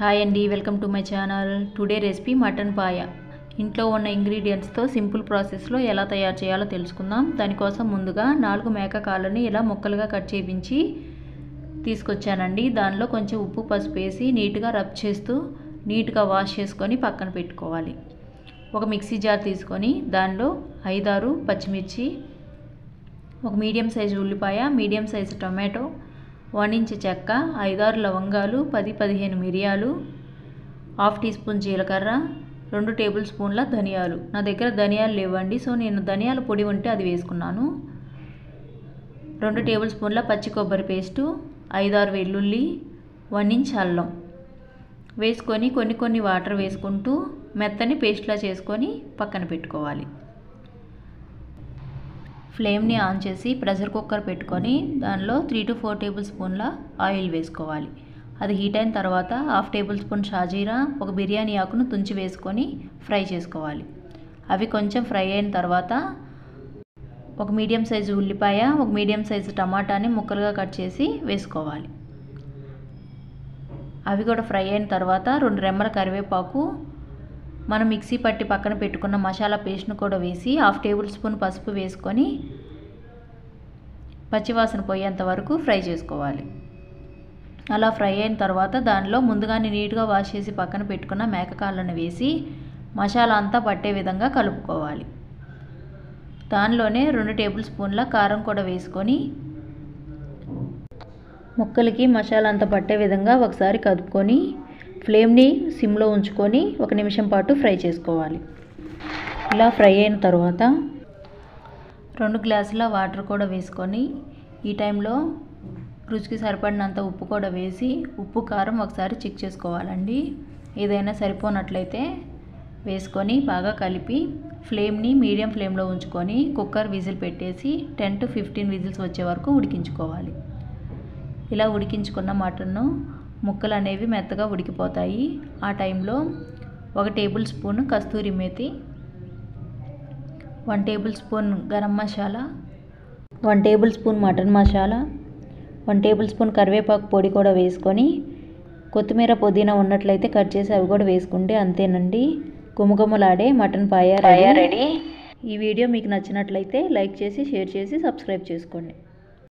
Hi అండి, welcome to my channel. Today recipe mutton paya. ఇంట్లో ఉన్న ఇంగ్రీడియంట్స్తో సింపుల్ ప్రాసెస్లో ఎలా తయారు చేయాలో తెలుసుకుందాం. దానికోసం ముందుగా 4 మేక కాళ్ళని ఇలా ముక్కలుగా కట్ చేయించి తీసుకొచ్చానండి. దానిలో కొంచెం ఉప్పు పసుపు వేసి నీట్గా రబ్ చేస్తూ నీట్గా వాష్ చేసుకొని పక్కన పెట్టుకోవాలి. ఒక మిక్సీ జార్ తీసుకొని దానిలో 5-6 పచ్చిమిర్చి, ఒక మీడియం సైజు ఉల్లిపాయ, మీడియం సైజు టొమాటో, 1 ఇంచ్ చెక్క, 5-6 లవంగాలు, 10-15 మిరియాలు, 1/2 టీ స్పూన్ జీలకర్ర, 2 టేబుల్ స్పూన్ల ధనియాలు. నా దగ్గర ధనియాలు లేవండి, సో నేను ధనియాల పొడి ఉంటే అది వేసుకున్నాను. 2 టేబుల్ స్పూన్ల పచ్చి కొబ్బరి పేస్టు, 5-6 వెల్లుల్లి, 1 ఇంచ్ అల్లం వేసుకొని కొన్ని వాటర్ వేసుకుంటూ మెత్తని పేస్ట్లా చేసుకొని పక్కన పెట్టుకోవాలి. ఫ్లేమ్ని ఆన్ చేసి ప్రెషర్ కుక్కర్ పెట్టుకొని దానిలో 3-4 టేబుల్ స్పూన్ల ఆయిల్ వేసుకోవాలి. అది హీట్ అయిన తర్వాత 1/2 టేబుల్ స్పూన్ షాజీరా, ఒక బిర్యానీ ఆకును తుంచి వేసుకొని ఫ్రై చేసుకోవాలి. అవి కొంచెం ఫ్రై అయిన తర్వాత ఒక మీడియం సైజు ఉల్లిపాయ, ఒక మీడియం సైజు టమాటాని ముక్కలుగా కట్ చేసి వేసుకోవాలి. అవి కూడా ఫ్రై అయిన తర్వాత 2 రెమ్మల కరివేపాకు, మనం మిక్సీ పట్టి పక్కన పెట్టుకున్న మసాలా పేస్ట్ను కూడా వేసి 1/2 టేబుల్ స్పూన్ పసుపు వేసుకొని పచ్చివాసన పోయేంత వరకు ఫ్రై చేసుకోవాలి. అలా ఫ్రై అయిన తర్వాత దానిలో ముందుగానే నీట్గా వాష్ చేసి పక్కన పెట్టుకున్న మేకకాళ్ళను వేసి మసాలా అంతా పట్టే విధంగా కలుపుకోవాలి. దానిలోనే 2 టేబుల్ స్పూన్ల కారం కూడా వేసుకొని ముక్కలకి మసాలా అంతా పట్టే విధంగా ఒకసారి కలుపుకొని ఫ్లేమ్ని సిమ్లో ఉంచుకొని 1 నిమిషం పాటు ఫ్రై చేసుకోవాలి. ఇలా ఫ్రై అయిన తర్వాత 2 గ్లాసుల వాటర్ కూడా వేసుకొని ఈ టైంలో రుచికి సరిపడినంత ఉప్పు కూడా వేసి ఉప్పు కారం ఒకసారి చెక్ చేసుకోవాలండి. ఏదైనా సరిపోనట్లయితే వేసుకొని బాగా కలిపి ఫ్లేమ్ని మీడియం ఫ్లేమ్లో ఉంచుకొని కుక్కర్ విజిల్ పెట్టేసి 10-15 విజిల్స్ వచ్చే వరకు ఉడికించుకోవాలి. ఇలా ఉడికించుకున్న మటన్ను ముక్కలు అనేవి మెత్తగా ఉడికిపోతాయి. ఆ టైంలో 1 tablespoon kasturi methi, 1 tablespoon garam masala, 1 tablespoon mutton masala, 1 tablespoon కరివేపాకు పొడి కూడా వేసుకొని కొత్తిమీర పుదీనా ఉన్నట్లయితే కట్ చేసి అవి కూడా వేసుకుంటే అంతేనండి, గుమగుమలాడే మటన్ పాయ రెడీ. ఈ వీడియో మీకు నచ్చినట్లయితే లైక్ చేసి, షేర్ చేసి, సబ్స్క్రైబ్ చేసుకోండి.